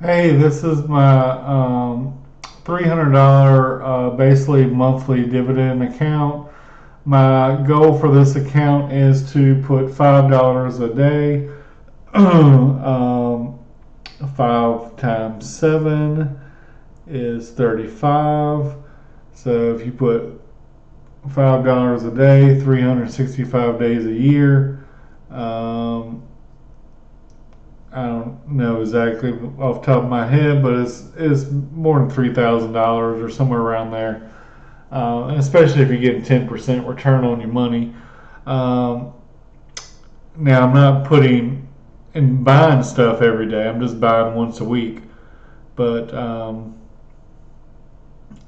Hey, this is my $300 basically monthly dividend account. My goal for this account is to put $5 a day. 5 times 7 is 35. So if you put $5 a day, 365 days a year, um, I don't know exactly off the top of my head, but it's more than $3,000 or somewhere around there. Especially if you're getting 10% return on your money. Um, Now I'm not putting and buying stuff every day. I'm just buying once a week. But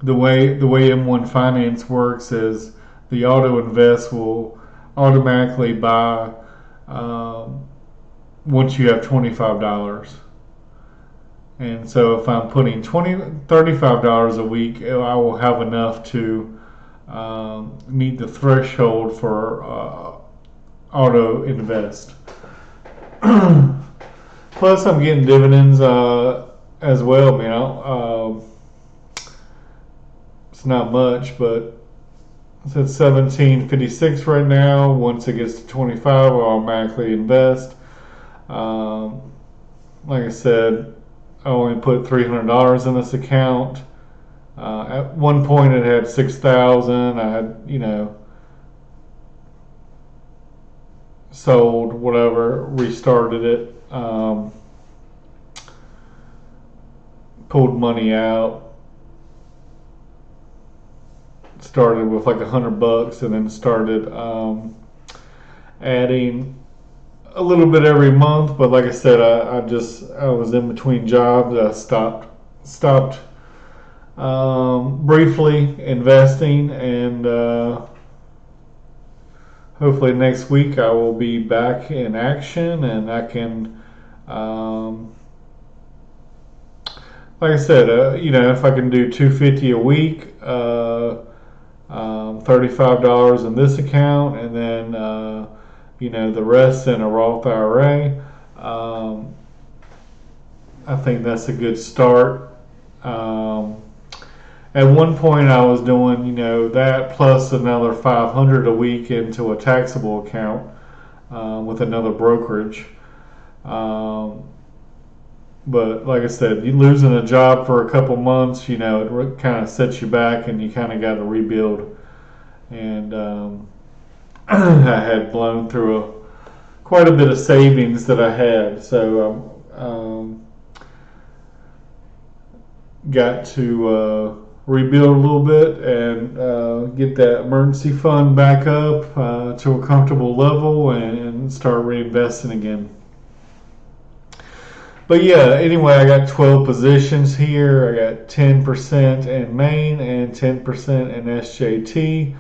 the way M1 Finance works is the auto invest will automatically buy um, once you have $25. And so if I'm putting $35 a week, I will have enough to meet the threshold for auto invest. Plus, I'm getting dividends as well. It's not much, but it's at 17.56 right now. Once it gets to 25, I'll automatically invest. Um, like I said, I only put $300 in this account. At one point, it had 6,000. I had, sold whatever, restarted it, pulled money out, started with like $100, and then started adding a little bit every month. But like I said, I was in between jobs. I stopped briefly investing, and hopefully next week I will be back in action, and I can, like I said, if I can do 250 a week, $35 in this account, and then the rest in a Roth IRA. I think that's a good start. Um, at one point, I was doing, that plus another 500 a week into a taxable account with another brokerage. Um, but like I said, you losing a job for a couple months, it kind of sets you back, and you kind of got to rebuild. And I had blown through quite a bit of savings that I had, so got to rebuild a little bit and get that emergency fund back up to a comfortable level and start reinvesting again. But yeah, anyway, I got 12 positions here. I got 10% in Maine and 10% in SJT.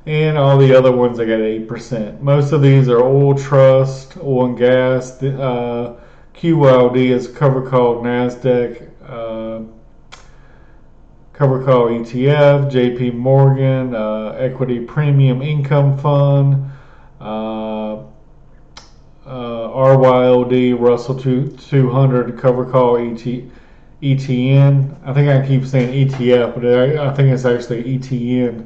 And all the other ones I got 8%. Most of these are oil trust, oil and gas. QYLD is cover call NASDAQ, cover call ETF, JP Morgan, Equity Premium Income Fund, RYLD, Russell 200, cover call ETN. I think I keep saying ETF, but I think it's actually ETN.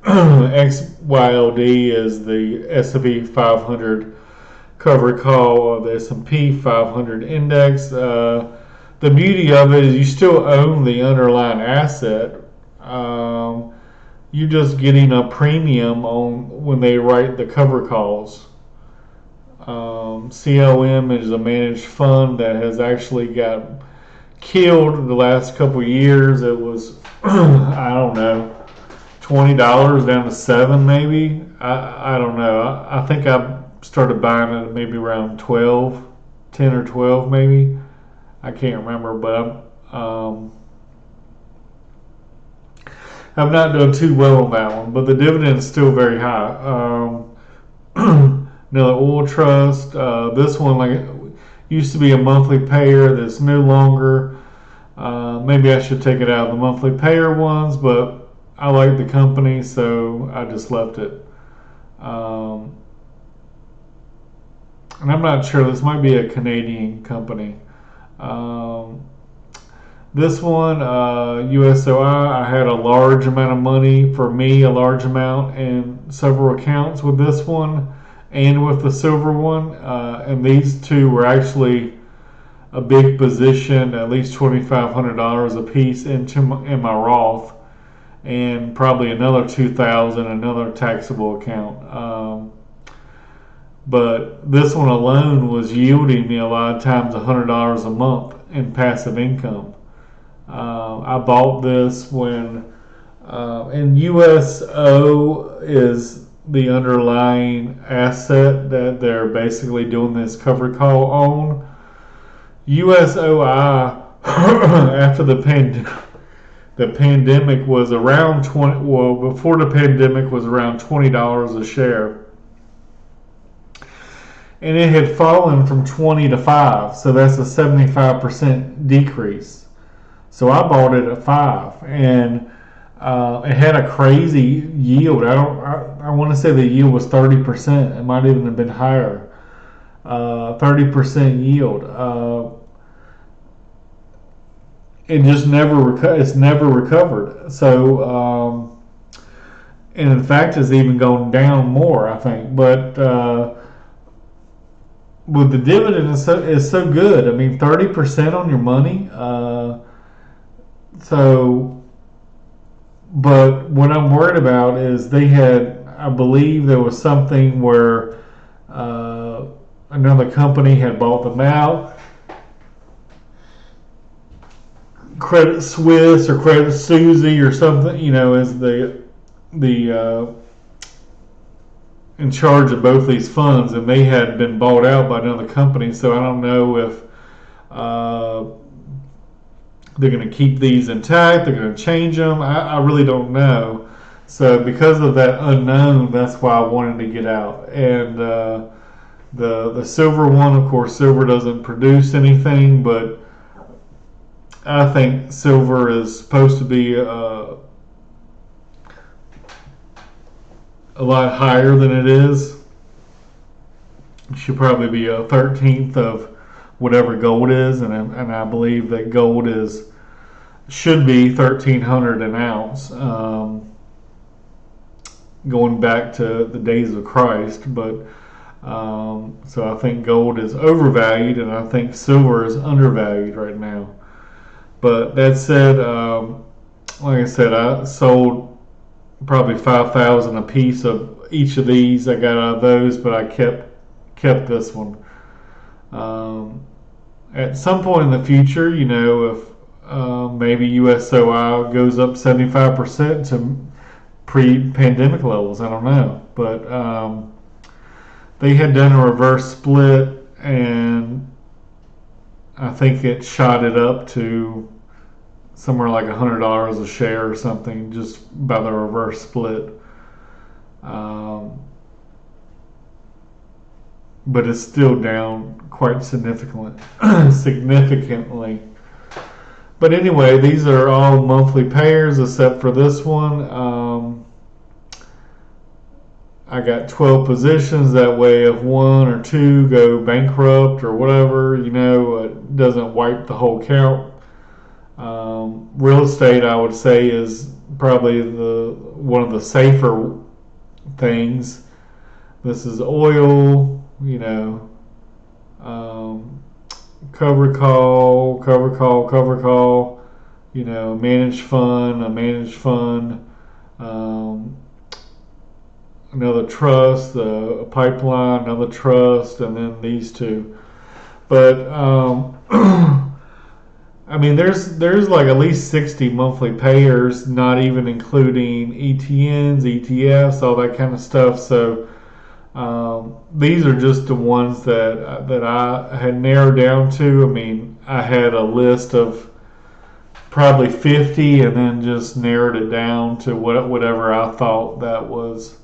XYLD is the S&P 500 cover call of the S&P 500 index. The beauty of it is you still own the underlying asset. You're just getting a premium on when they write the cover calls. CLM is a managed fund that has actually got killed the last couple of years. It was I don't know, $20 down to 7 maybe. I don't know. I think I started buying it maybe around 12, 10 or 12 maybe. I can't remember, but I'm not doing too well on that one. But the dividend is still very high. Another oil trust. This one used to be a monthly payer. That's no longer. Maybe I should take it out of the monthly payer ones, but I like the company, so I just left it. Um, and I'm not sure. This might be a Canadian company. Um, this one, USOI, I had a large amount of money for me, a large amount in several accounts with this one and with the silver one. And these two were actually a big position, at least $2,500 a piece in my Roth, and probably another $2,000 another taxable account. But this one alone was yielding me a lot of times $100 a month in passive income. I bought this when, and USO is the underlying asset that they're basically doing this cover call on. USOI after the pandemic was around 20. Well, before the pandemic was around $20 a share, and it had fallen from 20 to 5. So that's a 75% decrease. So I bought it at 5, and it had a crazy yield. I want to say the yield was 30%. It might even have been higher. 30% yield. It just it's never recovered. So, and in fact, it's even gone down more, I think. But with the dividend, it's so good. I mean, 30% on your money. But what I'm worried about is I believe there was something where another company had bought them out. Credit Suisse or Credit Suisse or something, is the in charge of both these funds, and they had been bought out by another company. So I don't know if they're going to keep these intact, they're going to change them. I really don't know. So because of that unknown, that's why I wanted to get out. And the silver one, of course, silver doesn't produce anything, but I think silver is supposed to be a lot higher than it is. It should probably be a 13th of whatever gold is, and I believe that gold should be 1,300 an ounce, going back to the days of Christ. But so I think gold is overvalued, and I think silver is undervalued right now. But that said, like I said, I sold probably 5,000 a piece of each of these. I got out of those, but I kept this one. At some point in the future, if maybe USOI goes up 75% to pre-pandemic levels, I don't know. But they had done a reverse split, and I think it shot it up to somewhere like $100 a share or something, just by the reverse split. But it's still down quite significantly. But anyway, these are all monthly payers except for this one. I got 12 positions. That way, if one or two go bankrupt or whatever, it doesn't wipe the whole count. Real estate, I would say, is probably one of the safer things. This is oil, cover call, managed fund, another trust, a pipeline, another trust, and then these two. But I mean, there's like at least 60 monthly payers, not even including ETNs, ETFs, all that kind of stuff. So these are just the ones that I had narrowed down to. I mean, I had a list of probably 50, and then just narrowed it down to whatever I thought that was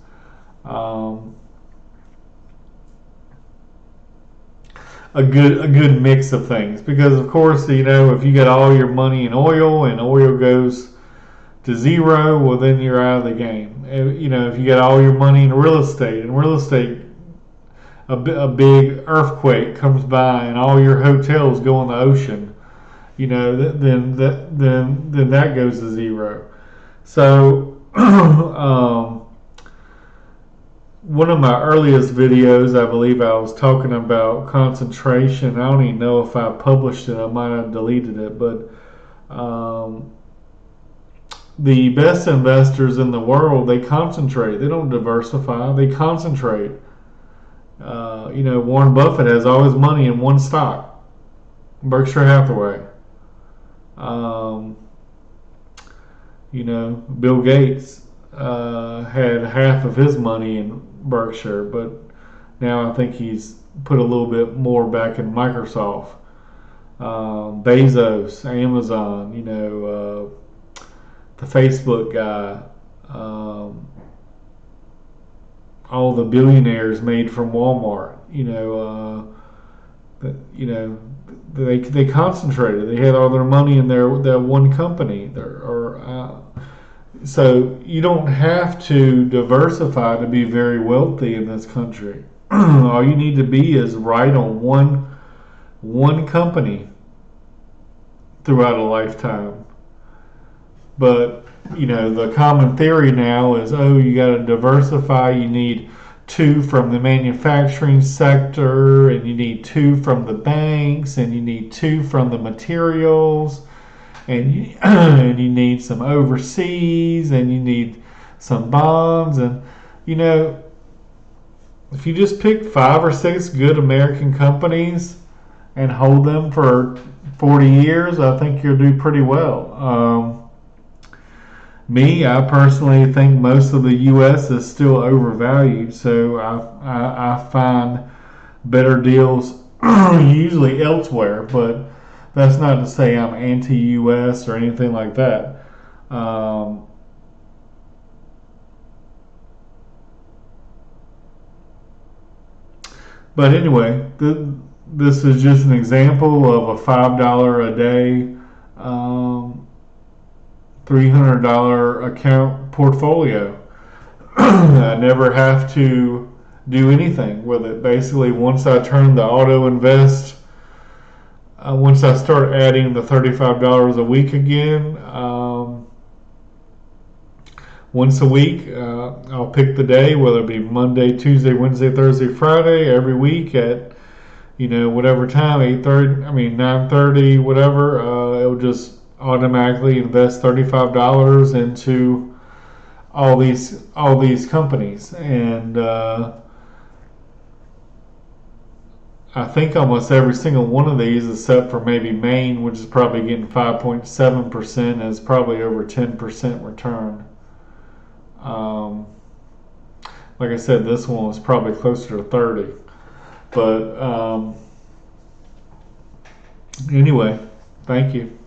a good mix of things. Because of course, if you got all your money in oil and oil goes to zero, well, then you're out of the game. If you got all your money in real estate, and real estate a big earthquake comes by and all your hotels go in the ocean, then that goes to zero. So one of my earliest videos, I believe I was talking about concentration. I don't even know if I published it. I might have deleted it, but the best investors in the world, they concentrate. They don't diversify. They concentrate. Warren Buffett has all his money in one stock, Berkshire Hathaway. Um, Bill Gates had half of his money in Berkshire, but now I think he's put a little bit more back in Microsoft. Bezos, Amazon, the Facebook guy, all the billionaires made from Walmart. They concentrated. They had all their money in their one company. So you don't have to diversify to be very wealthy in this country. All you need to be is right on one company throughout a lifetime. But the common theory now is, you got to diversify. You need 2 from the manufacturing sector, and you need 2 from the banks, and you need 2 from the materials, and and you need some overseas, and you need some bonds. And if you just pick 5 or 6 good American companies and hold them for 40 years, I think you'll do pretty well. I personally think most of the U.S. is still overvalued, so I find better deals usually elsewhere, but that's not to say I'm anti-U.S. or anything like that. But anyway, this is just an example of a $5 a day $300 account portfolio. I never have to do anything with it. Basically, once I turn the auto invest, once I start adding the $35 a week again, once a week, I'll pick the day, whether it be Monday, Tuesday, Wednesday, Thursday, Friday, every week at whatever time, 9:30, whatever. It'll just automatically invest $35 into all these companies, and I think almost every single one of these, except for maybe Maine, which is probably getting 5.7%, is probably over 10% return. Like I said, this one was probably closer to 30, but anyway, thank you.